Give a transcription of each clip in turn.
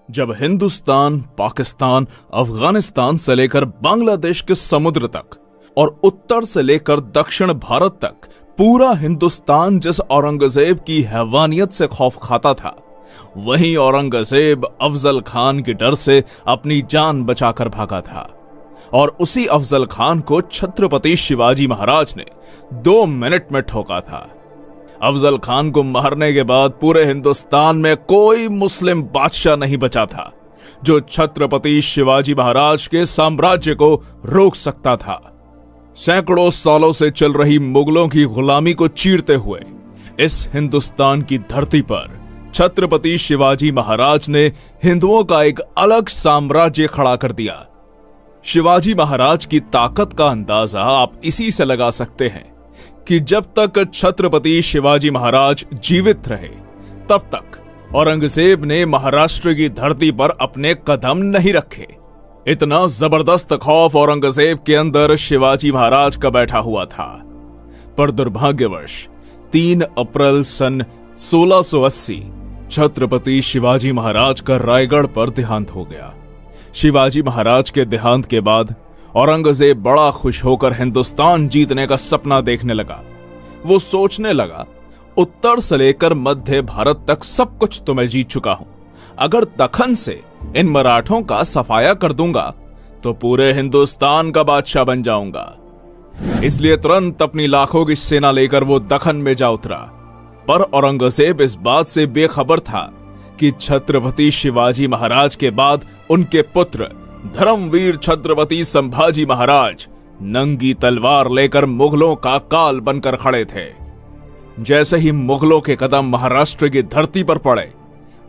जब हिंदुस्तान, पाकिस्तान, अफगानिस्तान से लेकर बांग्लादेश के समुद्र तक और उत्तर से लेकर दक्षिण भारत तक पूरा हिंदुस्तान जिस औरंगजेब की हैवानियत से खौफ खाता था, वहीं औरंगजेब अफजल खान के डर से अपनी जान बचाकर भागा था। और उसी अफजल खान को छत्रपति शिवाजी महाराज ने 2 मिनट में ठोका था। अफजल खान को मारने के बाद पूरे हिंदुस्तान में कोई मुस्लिम बादशाह नहीं बचा था जो छत्रपति शिवाजी महाराज के साम्राज्य को रोक सकता था। सैकड़ों सालों से चल रही मुगलों की गुलामी को चीरते हुए इस हिंदुस्तान की धरती पर छत्रपति शिवाजी महाराज ने हिंदुओं का एक अलग साम्राज्य खड़ा कर दिया। शिवाजी महाराज की ताकत का अंदाजा आप इसी से लगा सकते हैं कि जब तक छत्रपति शिवाजी महाराज जीवित रहे, तब तक औरंगजेब ने महाराष्ट्र की धरती पर अपने कदम नहीं रखे। इतना जबरदस्त खौफ औरंगजेब के अंदर शिवाजी महाराज का बैठा हुआ था। पर दुर्भाग्यवश 3 अप्रैल सन 1680 छत्रपति शिवाजी महाराज का रायगढ़ पर देहांत हो गया। शिवाजी महाराज के देहांत के बाद औरंगजेब बड़ा खुश होकर हिंदुस्तान जीतने का सपना देखने लगा। वो सोचने लगा, उत्तर से लेकर मध्य भारत तक सब कुछ तो मैं जीत चुका हूं। अगर दखन से इन मराठों का सफाया कर दूंगा तो पूरे हिंदुस्तान का बादशाह बन जाऊंगा। इसलिए तुरंत अपनी लाखों की सेना लेकर वो दखन में जा उतरा। पर औरंगजेब इस बात से बेखबर था कि छत्रपति शिवाजी महाराज के बाद उनके पुत्र धर्मवीर छत्रपति संभाजी महाराज नंगी तलवार लेकर मुगलों का काल बनकर खड़े थे। जैसे ही मुगलों के कदम महाराष्ट्र की धरती पर पड़े,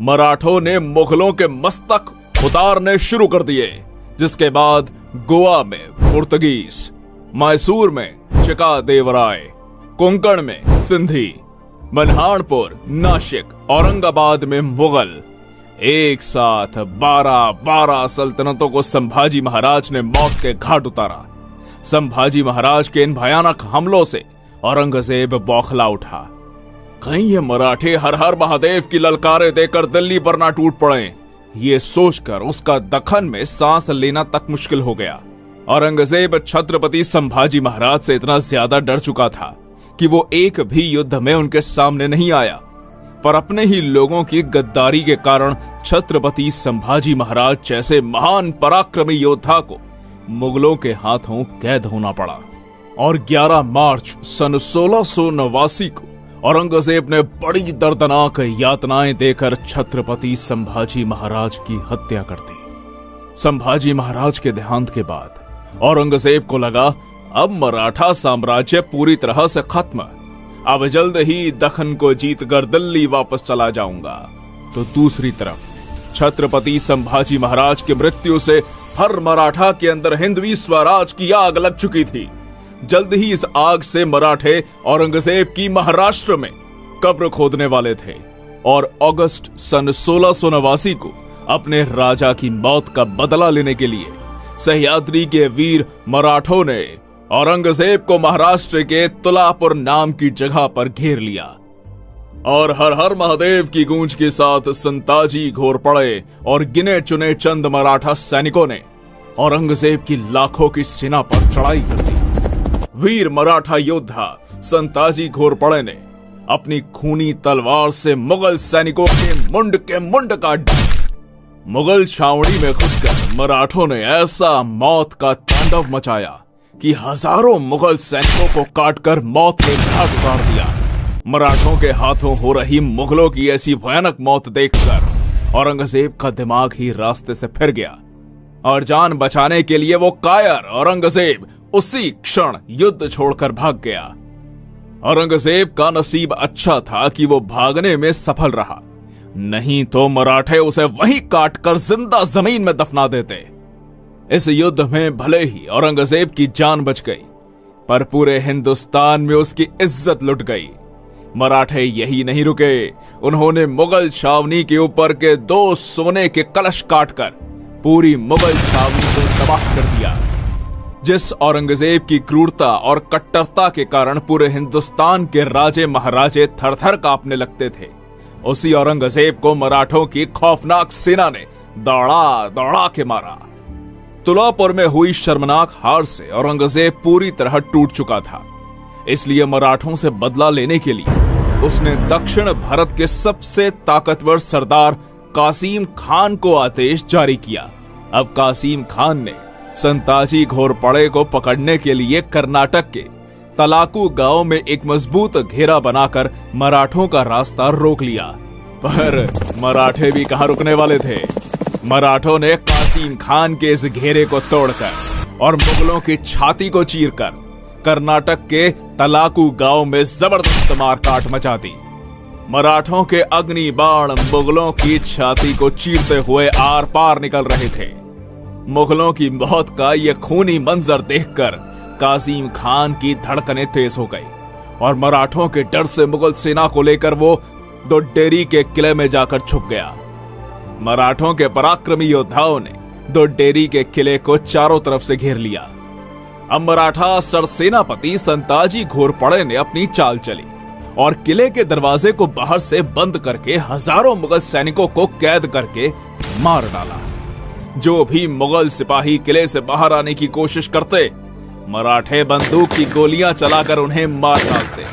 मराठों ने मुगलों के मस्तक उतारने शुरू कर दिए, जिसके बाद गोवा में पुर्तगीज, मैसूर में चिकादेवराय, कोंकण में सिंधी, मल्हारपुर, नासिक, औरंगाबाद में मुगल, एक साथ 12 सल्तनतों को संभाजी महाराज ने मौत के घाट उतारा। संभाजी महाराज के इन भयानक हमलों से औरंगजेब बौखला उठा। कहीं ये मराठे हर हर महादेव की ललकारे देकर दिल्ली पर ना टूट पड़े, ये सोचकर उसका दखन में सांस लेना तक मुश्किल हो गया। औरंगजेब छत्रपति संभाजी महाराज से इतना ज्यादा डर चुका था कि वो एक भी युद्ध में उनके सामने नहीं आया। पर अपने ही लोगों की गद्दारी के कारण छत्रपति संभाजी महाराज जैसे महान पराक्रमी योद्धा को मुगलों के हाथों कैद होना पड़ा। और 11 मार्च सन 1689 को औरंगजेब ने बड़ी दर्दनाक यातनाएं देकर छत्रपति संभाजी महाराज की हत्या कर दी। संभाजी महाराज के देहांत के बाद औरंगजेब को लगा, अब मराठा साम्राज्य पूरी तरह से खत्म, अब जल्द ही दखन को जीतकर दिल्ली वापस चला जाऊंगा। तो दूसरी तरफ छत्रपति संभाजी महाराज की मृत्यु से हर मराठा के अंदर हिंदवी स्वराज की आग लग चुकी थी। जल्द ही इस आग से मराठे औरंगजेब की महाराष्ट्र में कब्र खोदने वाले थे। और अगस्त सन 1689 को अपने राजा की मौत का बदला लेने के लिए सह्याद्री के वीर मराठों ने औरंगजेब को महाराष्ट्र के तुलापुर नाम की जगह पर घेर लिया। और हर हर महादेव की गूंज के साथ संताजी घोर पड़े और गिने चुने चंद मराठा सैनिकों ने औरंगजेब की लाखों की सेना पर चढ़ाई कर दी। वीर मराठा योद्धा संताजी घोरपड़े ने अपनी खूनी तलवार से मुगल सैनिकों के मुंड काट दिए। मुगल छावनी में घुसकर मराठों ने ऐसा मौत का तांडव मचाया कि हजारों मुगल सैनिकों को काटकर मौत के घाट उतार दिया। मराठों के हाथों हो रही मुगलों की ऐसी भयानक मौत देखकर औरंगजेब का दिमाग ही रास्ते से फिर गया और जान बचाने के लिए वो कायर औरंगजेब उसी क्षण युद्ध छोड़कर भाग गया। औरंगजेब का नसीब अच्छा था कि वो भागने में सफल रहा, नहीं तो मराठे उसे वहीं काटकर जिंदा जमीन में दफना देते। इस युद्ध में भले ही औरंगजेब की जान बच गई, पर पूरे हिंदुस्तान में उसकी इज्जत लुट गई। मराठे यही नहीं रुके, उन्होंने मुगल छावनी के ऊपर के 2 सोने के कलश काटकर पूरी मुगल छावनी को तबाह कर दिया। जिस औरंगजेब की क्रूरता और कट्टरता के कारण पूरे हिंदुस्तान के राजे महाराजे थर थर कांपने लगते थे, उसी औरंगजेब को मराठों की खौफनाक सेना ने दौड़ा दौड़ा के मारा। तुलापुर में हुई शर्मनाक हार से औरंगजेब पूरी तरह टूट चुका था। इसलिए मराठों से बदला लेने के लिए उसने दक्षिण भारत के सबसे ताकतवर सरदार कासिम खान को आदेश जारी किया। अब कासिम खान ने संताजी घोरपड़े को पकड़ने के लिए कर्नाटक के तलाकू गांव में एक मजबूत घेरा बनाकर मराठों का रास्ता रोक लिया। पर मराठे भी कहां रुकने वाले थे। मराठों ने कासिम खान के इस घेरे को तोड़कर और मुगलों की छाती को चीरकर कर्नाटक के तलाकू गांव में जबरदस्त मारकाट मचा दी। मराठों के अग्नि बाण मुगलों की छाती को चीरते हुए आर पार निकल रहे थे। मुगलों की मौत का यह खूनी मंजर देखकर कासिम खान की धड़कनें तेज हो गई और मराठों के डर से मुगल सेना को लेकर वो दोड्डेरी के किले में जाकर छुप गया। मराठों के पराक्रमी योद्धाओं ने दोड्डेरी के किले को चारों तरफ से घेर लिया। अब मराठा सरसेनापति संताजी घोरपड़े ने अपनी चाल चली और किले के दरवाजे को बाहर से बंद करके हजारों मुगल सैनिकों को कैद करके मार डाला। जो भी मुगल सिपाही किले से बाहर आने की कोशिश करते, मराठे बंदूक की गोलियां चलाकर उन्हें मार डालते।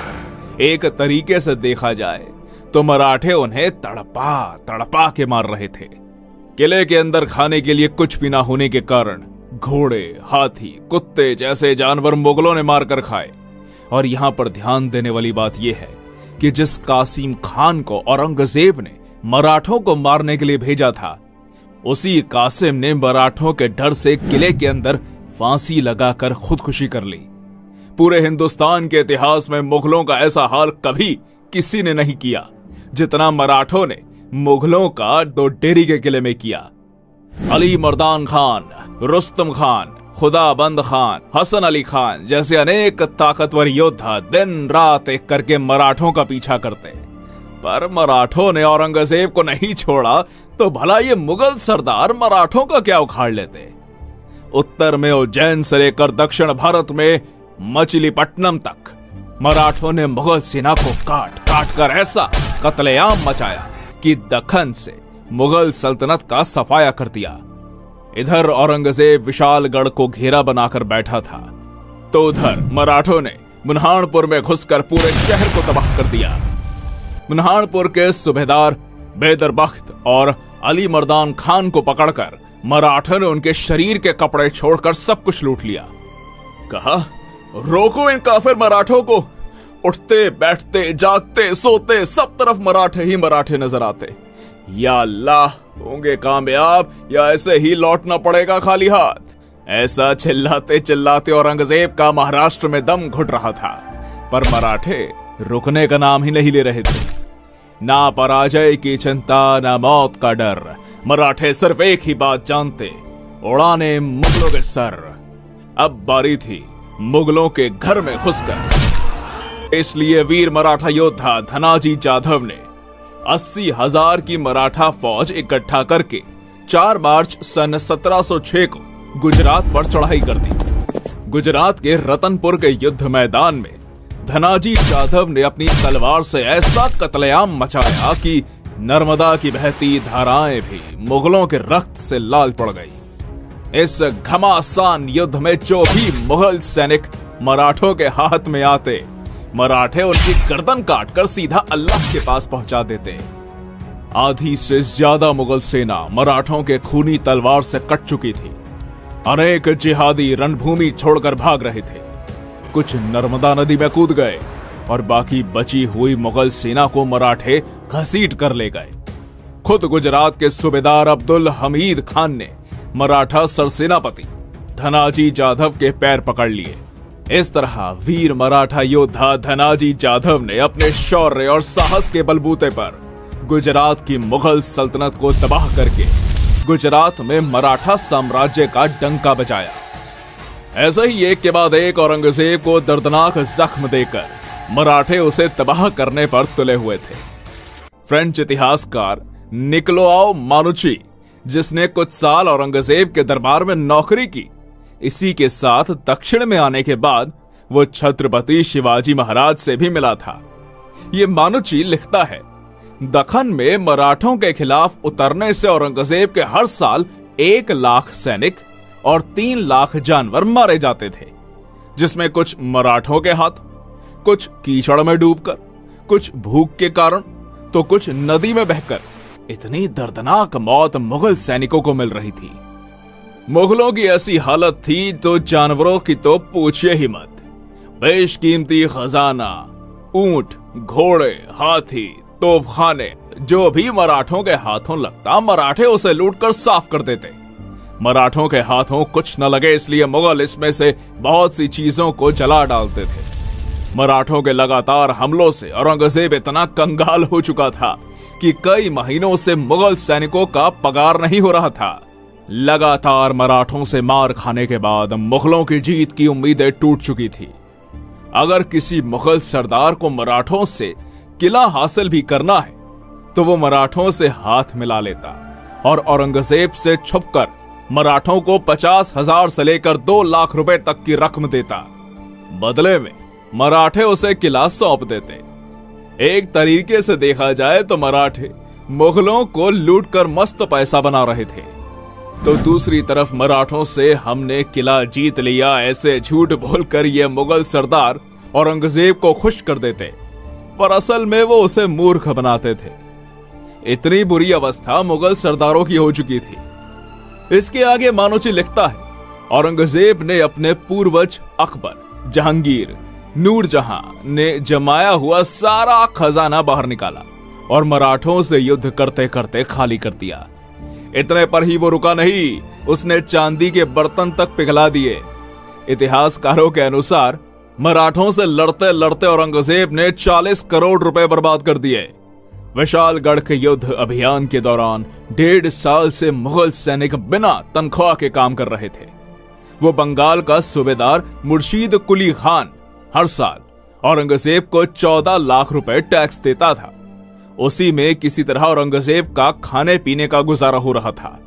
एक तरीके से देखा जाए तो मराठे उन्हें तड़पा तड़पा के मार रहे थे। किले के अंदर खाने के लिए कुछ भी ना होने के कारण घोड़े, हाथी, कुत्ते जैसे जानवर मुगलों ने मारकर खाए। और यहां पर ध्यान देने वाली बात यह है कि जिस कासिम खान को औरंगजेब ने मराठों को मारने के लिए भेजा था, उसी कासिम ने मराठों के डर से किले के अंदर फांसी लगाकर खुदकुशी कर ली। पूरे हिंदुस्तान के इतिहास में मुगलों का ऐसा हाल कभी किसी ने नहीं किया जितना मराठों ने मुगलों का दोड्डेरी के किले में किया। अली मर्दान खान, रुस्तम खान, खुदाबंद खान, हसन अली खान जैसे अनेक ताकतवर योद्धा दिन रात एक करके मराठों का पीछा करते, पर मराठों ने औरंगजेब को नहीं छोड़ा तो भला ये मुगल सरदार मराठों का क्या उखाड़ लेते। उत्तर में उज्जैन से लेकर दक्षिण भारत में मछलीपट्टनम तक मराठों ने मुगल सेना को काट काट कर ऐसा कत्लेआम मचाया कि दक्खन से मुगल सल्तनत का सफाया कर दिया। इधर औरंगजेब विशालगढ़ को घेरा बनाकर बैठा था, तो उधर मराठों ने बुरहानपुर में घुसकर पूरे शहर को तबाह कर दिया। बुरहानपुर के सूबेदार बैदर बख्त और अली मर्दान खान को पकड़कर मराठों ने उनके शरीर के कपड़े छोड़कर सब कुछ लूट लिया। कहा, रोको इन काफिर मराठों को। उठते बैठते जागते सोते सब तरफ मराठे ही मराठे नजर आते। या अल्लाह, होंगे कामयाब या ऐसे ही लौटना पड़ेगा खाली हाथ। ऐसा चिल्लाते चिल्लाते औरंगजेब का महाराष्ट्र में दम घुट रहा था, पर मराठे रुकने का नाम ही नहीं ले रहे थे। ना पराजय की चिंता, ना मौत का डर। मराठे सिर्फ एक ही बात जानते, उड़ाने मुगलों के सर। अब बारी थी मुगलों के घर में घुसकर। इसलिए वीर मराठा योद्धा धनाजी जाधव ने 80,000 की मराठा फौज इकट्ठा करके 4 मार्च सन 1706 को गुजरात पर चढ़ाई कर दी। गुजरात के रतनपुर के युद्ध मैदान में धनाजी जाधव ने अपनी तलवार से ऐसा कत्लेआम मचाया कि नर्मदा की बहती धाराएं भी मुगलों के रक्त से लाल पड़ गई। इस घमासान युद्ध में जो भी मुगल सैनिक मराठों के हाथ में आते, मराठे उनकी गर्दन काटकर सीधा अल्लाह के पास पहुंचा देते। आधी से ज्यादा मुगल सेना मराठों के खूनी तलवार से कट चुकी थी। अनेक जिहादी रणभूमि छोड़कर भाग रहे थे। कुछ नर्मदा नदी में कूद गए और बाकी बची हुई मुगल सेना को मराठे घसीट कर ले गए। खुद गुजरात के सूबेदार अब्दुल हमीद खान ने मराठा सरसेनापति धनाजी जाधव के पैर पकड़ लिए। इस तरह वीर मराठा योद्धा धनाजी जाधव ने अपने शौर्य और साहस के बलबूते पर गुजरात की मुगल सल्तनत को तबाह करके गुजरात में मराठा साम्राज्य का डंका बजाया। ऐसे ही एक के बाद एक औरंगजेब को दर्दनाक जख्म देकर मराठे उसे तबाह करने पर तुले हुए थे। फ्रेंच इतिहासकार निकोलाउ मानुची, जिसने कुछ साल औरंगजेब के दरबार में नौकरी की, इसी के साथ दक्षिण में आने के बाद वो छत्रपति शिवाजी महाराज से भी मिला था। ये मानुची लिखता है, दक्खन में मराठों के खिलाफ उतरने से औरंगजेब के हर साल 1 लाख सैनिक और 3 लाख जानवर मारे जाते थे, जिसमें कुछ मराठों के हाथ, कुछ कीचड़ में डूबकर, कुछ भूख के कारण, तो कुछ नदी में बहकर। इतनी दर्दनाक मौत मुगल सैनिकों को मिल रही थी। मुगलों की ऐसी हालत थी तो जानवरों की तो पूछिए ही मत। बेशकीमती खजाना, ऊंट, घोड़े, हाथी, तोपखाने, जो भी मराठों के हाथों लगता मराठे उसे लूटकर साफ कर देते। मराठों के हाथों कुछ न लगे इसलिए मुगल इसमें से बहुत सी चीजों को जला डालते थे। मराठों के लगातार हमलों से औरंगजेब इतना कंगाल हो चुका था कि कई महीनों से मुगल सैनिकों का पगार नहीं हो रहा था। लगातार मराठों से मार खाने के बाद मुगलों की जीत की उम्मीदें टूट चुकी थी। अगर किसी मुगल सरदार को मराठों से किला हासिल भी करना है तो वो मराठों से हाथ मिला लेता और औरंगजेब से छुपकर मराठों को 50,000 से लेकर 2 लाख रुपए तक की रकम देता। बदले में मराठे उसे किला सौंप देते। एक तरीके से देखा जाए तो मराठे मुगलों को लूटकर मस्त पैसा बना रहे थे, तो दूसरी तरफ मराठों से हमने किला जीत लिया ऐसे झूठ बोलकर ये मुगल सरदार औरंगजेब को खुश कर देते, पर असल में वो उसे मूर्ख बनाते थे। इतनी बुरी अवस्था मुगल सरदारों की हो चुकी थी। इसके आगे मानोची लिखता है, औरंगजेब ने अपने पूर्वज अकबर, जहांगीर, नूरजहां ने जमाया हुआ सारा खजाना बाहर निकाला और मराठों से युद्ध करते करते खाली कर दिया। इतने पर ही वो रुका नहीं, उसने चांदी के बर्तन तक पिघला दिए। इतिहासकारों के अनुसार मराठों से लड़ते लड़ते औरंगजेब ने 40 करोड़ रुपए बर्बाद कर दिए। विशालगढ़ के युद्ध अभियान के दौरान 1.5 साल से मुगल सैनिक बिना तनख्वाह के काम कर रहे थे। वो बंगाल का सूबेदार मुर्शीद कुली खान हर साल औरंगजेब को 14 लाख रुपए टैक्स देता था। उसी में किसी तरह औरंगजेब का खाने पीने का गुजारा हो रहा था।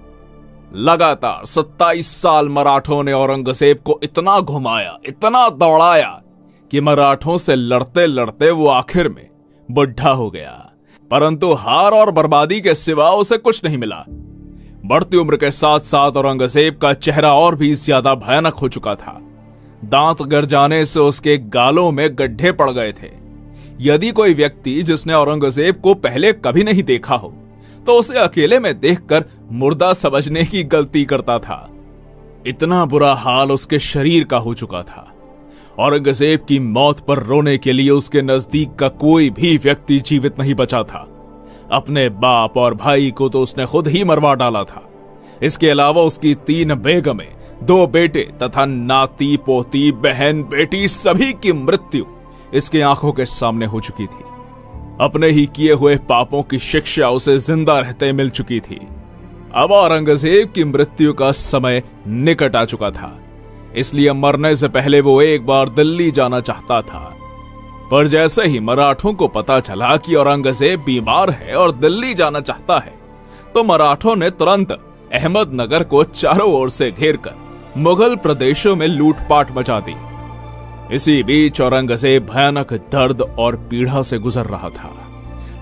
लगातार 27 साल मराठों ने औरंगजेब को इतना घुमाया, इतना दौड़ाया कि मराठों से लड़ते लड़ते वो आखिर में बुढ़ा हो गया, परंतु हार और बर्बादी के सिवा उसे कुछ नहीं मिला। बढ़ती उम्र के साथ साथ औरंगजेब का चेहरा और भी ज्यादा भयानक हो चुका था। दांत गिर जाने से उसके गालों में गड्ढे पड़ गए थे। यदि कोई व्यक्ति जिसने औरंगजेब को पहले कभी नहीं देखा हो तो उसे अकेले में देखकर मुर्दा समझने की गलती करता था। इतना बुरा हाल उसके शरीर का हो चुका था। औरंगजेब की मौत पर रोने के लिए उसके नजदीक का कोई भी व्यक्ति जीवित नहीं बचा था। अपने बाप और भाई को तो उसने खुद ही मरवा डाला था। इसके अलावा उसकी 3 बेगमें, 2 बेटे तथा नाती पोती, बहन बेटी सभी की मृत्यु इसकी आंखों के सामने हो चुकी थी। अपने ही किए हुए पापों की शिक्षा उसे जिंदा रहते मिल चुकी थी। अब औरंगजेब की मृत्यु का समय निकट आ चुका था, इसलिए मरने से पहले वो एक बार दिल्ली जाना चाहता था। पर जैसे ही मराठों को पता चला कि औरंगजेब बीमार है और दिल्ली जाना चाहता है, तो मराठों ने तुरंत अहमदनगर को चारों ओर से घेरकर मुगल प्रदेशों में लूटपाट मचा दी। इसी बीच औरंगजेब भयानक दर्द और पीड़ा से गुजर रहा था,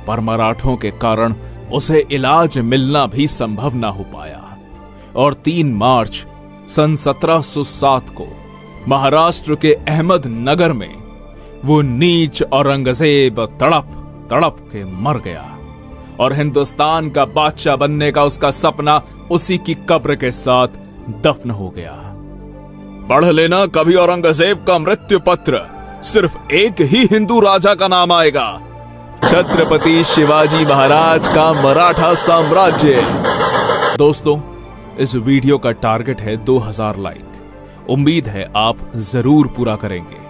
पर मराठों के कारण उसे इलाज मिलना भी संभव ना हो पाया और 3 मार्च सन 1707 को महाराष्ट्र के अहमदनगर में वो नीच औरंगजेब तड़प तड़प के मर गया और हिंदुस्तान का बादशाह बनने का उसका सपना उसी की कब्र के साथ दफन हो गया। पढ़ लेना कभी औरंगजेब का मृत्यु पत्र, सिर्फ एक ही हिंदू राजा का नाम आएगा, छत्रपति शिवाजी महाराज का मराठा साम्राज्य। दोस्तों, इस वीडियो का टारगेट है 2000 लाइक। उम्मीद है आप जरूर पूरा करेंगे।